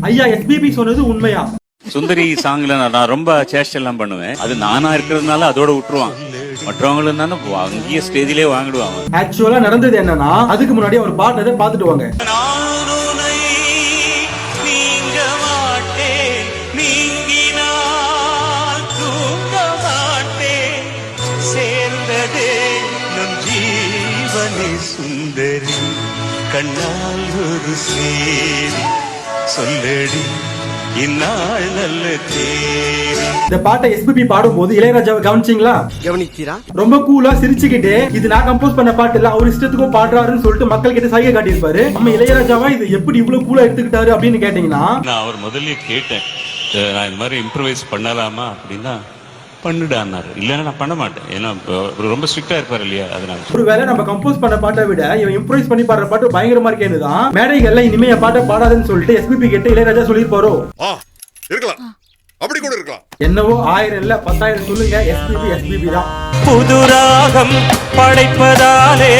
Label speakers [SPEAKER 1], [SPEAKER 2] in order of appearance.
[SPEAKER 1] ஐயா எஸ்பிபி சொன்னது உண்மையா?
[SPEAKER 2] சுந்தரி சாங்ல நான் ரொம்ப சேஷ்டெல்லாம் பண்ணுவேன். அது நானா இருக்கிறதுனால அதோட விட்டுருவான். மற்றவங்களும் தானே அங்கேயே ஸ்டேஜிலே வாங்கிடுவாங்க.
[SPEAKER 1] ஆக்சுவலா நடந்தது என்னன்னா, அதுக்கு முன்னாடி அவர் பாட்டதை பாத்துட்டு வாங்க.
[SPEAKER 3] சுந்தரி கண்ணால் ஒரு சேரி சொல்லடி இந்நாள் நல்ல தேரி.
[SPEAKER 1] இந்த பாட்டை எஸ்பிபி பாடும்போது இளையராஜாவை கவனிச்சீங்களா?
[SPEAKER 4] கவனிச்சீரா?
[SPEAKER 1] ரொம்ப கூலா சிரிச்சுக்கிட்டு இது நான் கம்போஸ் பண்ண பாட்டு இல்ல, அவர் இஷ்டத்துக்கும் பாடுறாருன்னு சொல்லிட்டு மக்கள் கிட்ட சைகை காட்டியிருப்பாரு. நம்ம இளையராஜாவா இது எப்படி இவ்வளவு கூலா எடுத்துக்கிட்டாரு அப்படின்னு கேட்டீங்கன்னா,
[SPEAKER 5] நான் அவர் முதல்ல கேட்டேன், நான் இந்த மாதிரி இம்ப்ரவைஸ் பண்ணலாமா அப்படின்னா பண்ணுடான்னாரு. இல்லைன்னா நான் பண்ண மாட்டேன். ஏன்னா ரொம்ப ஸ்ட்ரிக்டா இருப்பாரு இல்லையா, அதனால.
[SPEAKER 1] ஒருவேளை நம்ம கம்போஸ் பண்ண பாட்டை விட இவன் இம்ப்ரூவைஸ் பண்ணி பாடுற பாட்டு பயங்கரமா இருக்கேன்னு தான் மேடைகள்ல இனிமே என் பாட்டை பாடாதுன்னு சொல்லிட்டு எஸ்பிபி கிட்ட இளையராஜா சொல்லியிருப்பாரோ?
[SPEAKER 6] இருக்கலாம், அப்படி கூட இருக்கலாம்.
[SPEAKER 1] என்னவோ 1000 இல்ல 10,000 சொல்லுங்க, எஸ்பிபி தான்.
[SPEAKER 3] புதுராகம் படைப்பதாலே